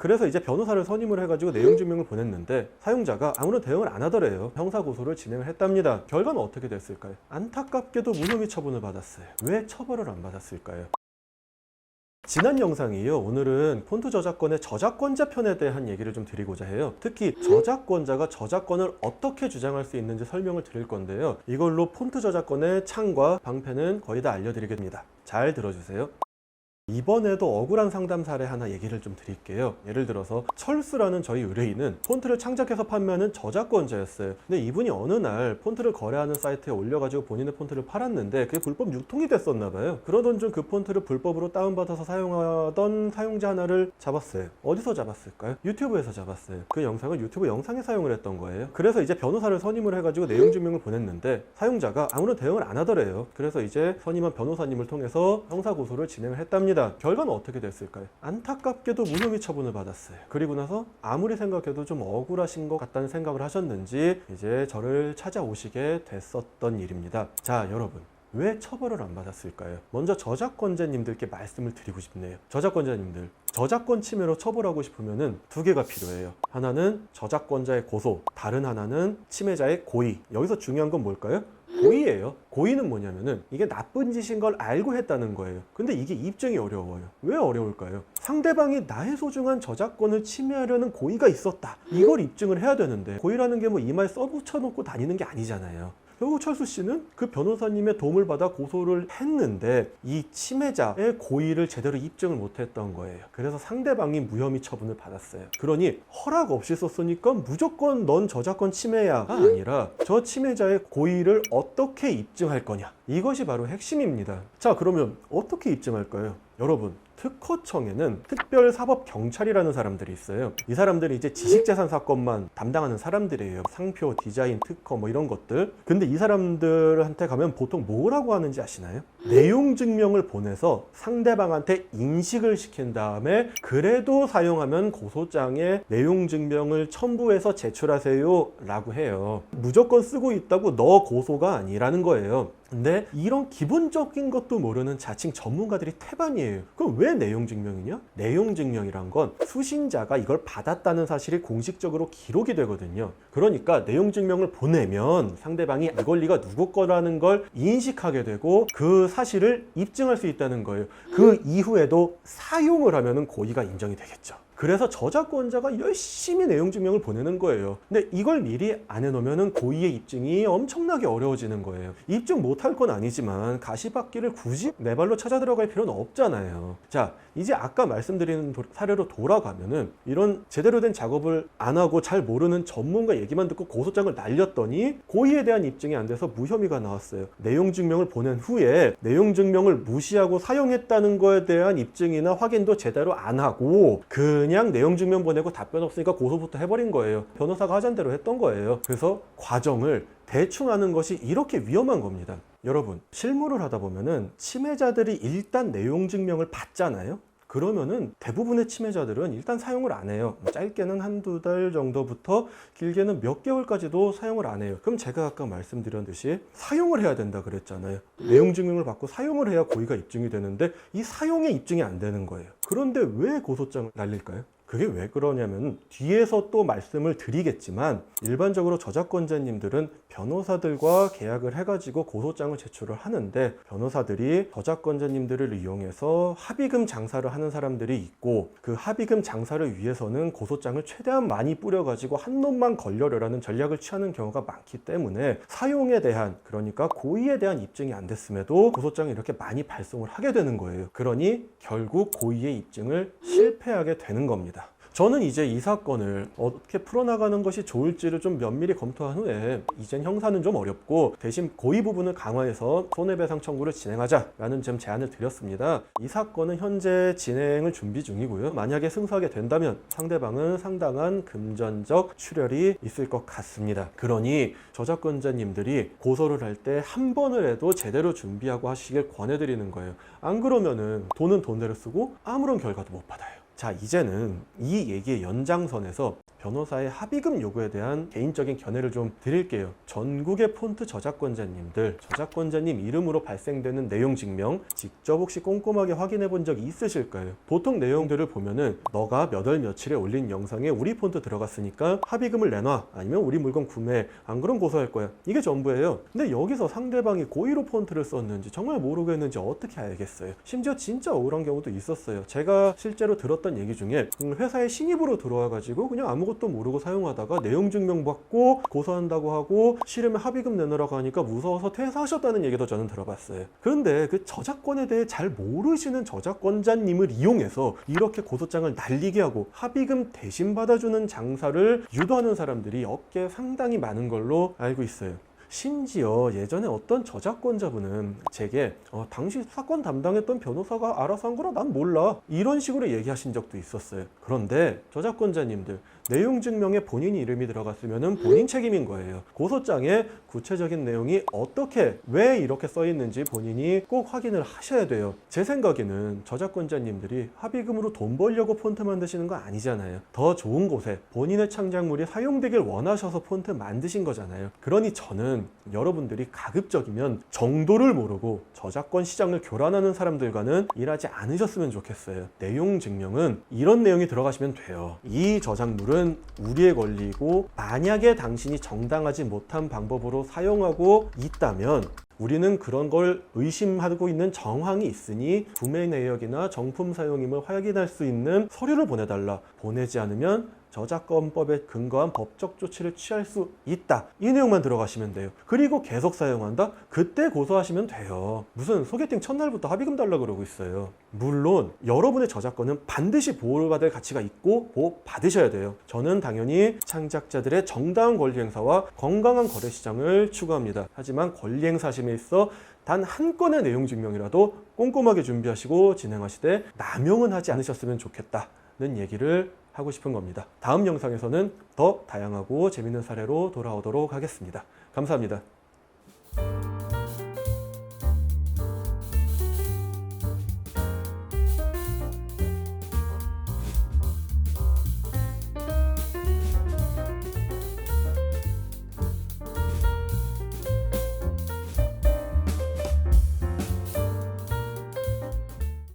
그래서 이제 변호사를 선임을 해가지고 내용 증명을 보냈는데 사용자가 아무런 대응을 안 하더래요. 형사고소를 진행을 했답니다. 결과는 어떻게 됐을까요? 안타깝게도 무혐의 처분을 받았어요. 왜 처벌을 안 받았을까요? 지난 영상이요. 오늘은 폰트 저작권의 저작권자 편에 대한 얘기를 좀 드리고자 해요. 특히 저작권자가 저작권을 어떻게 주장할 수 있는지 설명을 드릴 건데요. 이걸로 폰트 저작권의 창과 방패는 거의 다 알려드리겠습니다. 잘 들어주세요. 이번에도 억울한 상담 사례 하나 얘기를 좀 드릴게요. 예를 들어서 철수라는 저희 의뢰인은 폰트를 창작해서 판매하는 저작권자였어요. 근데 이분이 어느 날 폰트를 거래하는 사이트에 올려가지고 본인의 폰트를 팔았는데 그게 불법 유통이 됐었나 봐요. 그러던 중 그 폰트를 불법으로 다운받아서 사용하던 사용자 하나를 잡았어요. 어디서 잡았을까요? 유튜브에서 잡았어요. 그 영상을 유튜브 영상에 사용을 했던 거예요. 그래서 이제 변호사를 선임을 해가지고 내용 증명을 보냈는데 사용자가 아무런 대응을 안 하더래요. 그래서 이제 선임한 변호사님을 통해서 형사고소를 진행을 했답니다. 결과는 어떻게 됐을까요? 안타깝게도 무혐의 처분을 받았어요. 그리고 나서 아무리 생각해도 좀 억울하신 것 같다는 생각을 하셨는지 이제 저를 찾아오시게 됐었던 일입니다. 자, 여러분. 왜 처벌을 안 받았을까요? 먼저 저작권자님들께 말씀을 드리고 싶네요. 저작권자님들, 저작권 침해로 처벌하고 싶으면은 두 개가 필요해요. 하나는 저작권자의 고소, 다른 하나는 침해자의 고의. 여기서 중요한 건 뭘까요? 고의예요. 고의는 뭐냐면은 이게 나쁜 짓인 걸 알고 했다는 거예요. 근데 이게 입증이 어려워요. 왜 어려울까요? 상대방이 나의 소중한 저작권을 침해하려는 고의가 있었다. 이걸 입증을 해야 되는데 고의라는 게 뭐 이마에 써붙여놓고 다니는 게 아니잖아요. 결국 철수 씨는 그 변호사님의 도움을 받아 고소를 했는데 이 침해자의 고의를 제대로 입증을 못했던 거예요. 그래서 상대방이 무혐의 처분을 받았어요. 그러니 허락 없이 썼으니까 무조건 넌 저작권 침해야가 아니라 저 침해자의 고의를 어떻게 입증할 거냐, 이것이 바로 핵심입니다. 자, 그러면 어떻게 입증할까요? 여러분, 특허청에는 특별사법경찰이라는 사람들이 있어요. 이 사람들이 이제 지식재산 사건만 담당하는 사람들이에요. 상표, 디자인, 특허 뭐 이런 것들. 근데 이 사람들한테 가면 보통 뭐라고 하는지 아시나요? 내용 증명을 보내서 상대방한테 인식을 시킨 다음에 그래도 사용하면 고소장에 내용 증명을 첨부해서 제출하세요 라고 해요. 무조건 쓰고 있다고 너 고소가 아니라는 거예요. 근데 이런 기본적인 것도 모르는 자칭 전문가들이 태반이에요. 그럼 왜 내용 증명이냐? 내용 증명이란 건 수신자가 이걸 받았다는 사실이 공식적으로 기록이 되거든요. 그러니까 내용 증명을 보내면 상대방이 이 권리가 누구 거라는 걸 인식하게 되고 그 사실을 입증할 수 있다는 거예요. 그 이후에도 사용을 하면 고의가 인정이 되겠죠. 그래서 저작권자가 열심히 내용 증명을 보내는 거예요. 근데 이걸 미리 안 해놓으면 고의의 입증이 엄청나게 어려워지는 거예요. 입증 못할 건 아니지만 가시밭길을 굳이 내 발로 찾아 들어갈 필요는 없잖아요. 자, 이제 아까 말씀드린 사례로 돌아가면은 이런 제대로 된 작업을 안 하고 잘 모르는 전문가 얘기만 듣고 고소장을 날렸더니 고의에 대한 입증이 안 돼서 무혐의가 나왔어요. 내용 증명을 보낸 후에 내용 증명을 무시하고 사용했다는 거에 대한 입증이나 확인도 제대로 안 하고 그냥 내용 증명 보내고 답변 없으니까 고소부터 해버린 거예요. 변호사가 하자는 대로 했던 거예요. 그래서 과정을 대충 하는 것이 이렇게 위험한 겁니다. 여러분, 실무를 하다 보면은 침해자들이 일단 내용 증명을 받잖아요. 그러면은 대부분의 침해자들은 일단 사용을 안 해요. 짧게는 한두 달 정도부터 길게는 몇 개월까지도 사용을 안 해요. 그럼 제가 아까 말씀드렸듯이 사용을 해야 된다 그랬잖아요. 내용 증명을 받고 사용을 해야 고의가 입증이 되는데 이 사용에 입증이 안 되는 거예요. 그런데 왜 고소장을 날릴까요? 그게 왜 그러냐면 뒤에서 또 말씀을 드리겠지만 일반적으로 저작권자님들은 변호사들과 계약을 해가지고 고소장을 제출을 하는데 변호사들이 저작권자님들을 이용해서 합의금 장사를 하는 사람들이 있고 그 합의금 장사를 위해서는 고소장을 최대한 많이 뿌려가지고 한 놈만 걸려라는 전략을 취하는 경우가 많기 때문에 사용에 대한, 그러니까 고의에 대한 입증이 안 됐음에도 고소장을 이렇게 많이 발송을 하게 되는 거예요. 그러니 결국 고의의 입증을 실패하게 되는 겁니다. 저는 이제 이 사건을 어떻게 풀어나가는 것이 좋을지를 좀 면밀히 검토한 후에 이젠 형사는 좀 어렵고 대신 고의 부분을 강화해서 손해배상 청구를 진행하자라는 좀 제안을 드렸습니다. 이 사건은 현재 진행을 준비 중이고요. 만약에 승소하게 된다면 상대방은 상당한 금전적 출혈이 있을 것 같습니다. 그러니 저작권자님들이 고소를 할 때 한 번을 해도 제대로 준비하고 하시길 권해드리는 거예요. 안 그러면은 돈은 돈대로 쓰고 아무런 결과도 못 받아요. 자, 이제는 이 얘기의 연장선에서 변호사의 합의금 요구에 대한 개인적인 견해를 좀 드릴게요. 전국의 폰트 저작권자님들, 저작권자님 이름으로 발생되는 내용 증명 직접 혹시 꼼꼼하게 확인해 본 적이 있으실까요? 보통 내용들을 보면은 너가 몇 월 며칠에 올린 영상에 우리 폰트 들어갔으니까 합의금을 내놔, 아니면 우리 물건 구매해, 안 그럼 고소할 거야, 이게 전부예요. 근데 여기서 상대방이 고의로 폰트를 썼는지 정말 모르겠는지 어떻게 알겠어요? 심지어 진짜 억울한 경우도 있었어요. 제가 실제로 들었던 얘기 중에 회사에 신입으로 들어와가지고 그냥 아무것도 모르고 사용하다가 내용 증명 받고 고소한다고 하고 싫으면 합의금 내놓으라고 하니까 무서워서 퇴사하셨다는 얘기도 저는 들어봤어요. 그런데 그 저작권에 대해 잘 모르시는 저작권자님을 이용해서 이렇게 고소장을 날리게 하고 합의금 대신 받아주는 장사를 유도하는 사람들이 업계에 상당히 많은 걸로 알고 있어요. 심지어 예전에 어떤 저작권자분은 제게 당시 사건 담당했던 변호사가 알아서 한 거라 난 몰라, 이런 식으로 얘기하신 적도 있었어요. 그런데 저작권자님들, 내용 증명에 본인 이름이 들어갔으면 본인 책임인 거예요. 고소장에 구체적인 내용이 어떻게, 왜 이렇게 써 있는지 본인이 꼭 확인을 하셔야 돼요. 제 생각에는 저작권자님들이 합의금으로 돈 벌려고 폰트 만드시는 거 아니잖아요. 더 좋은 곳에 본인의 창작물이 사용되길 원하셔서 폰트 만드신 거잖아요. 그러니 저는 여러분들이 가급적이면 정도를 모르고 저작권 시장을 교란하는 사람들과는 일하지 않으셨으면 좋겠어요. 내용 증명은 이런 내용이 들어가시면 돼요. 이 저작물은 우리의 권리고 만약에 당신이 정당하지 못한 방법으로 사용하고 있다면 우리는 그런 걸 의심하고 있는 정황이 있으니 구매 내역이나 정품 사용임을 확인할 수 있는 서류를 보내달라. 보내지 않으면 저작권법에 근거한 법적 조치를 취할 수 있다. 이 내용만 들어가시면 돼요. 그리고 계속 사용한다? 그때 고소하시면 돼요. 무슨 소개팅 첫날부터 합의금 달라고 그러고 있어요. 물론 여러분의 저작권은 반드시 보호를 받을 가치가 있고 보호받으셔야 돼요. 저는 당연히 창작자들의 정당한 권리 행사와 건강한 거래 시장을 추구합니다. 하지만 권리 행사심에 있어 단 한 건의 내용 증명이라도 꼼꼼하게 준비하시고 진행하시되 남용은 하지 않으셨으면 좋겠다는 얘기를 하고 싶은 겁니다. 다음 영상에서는 더 다양하고 재밌는 사례로 돌아오도록 하겠습니다. 감사합니다.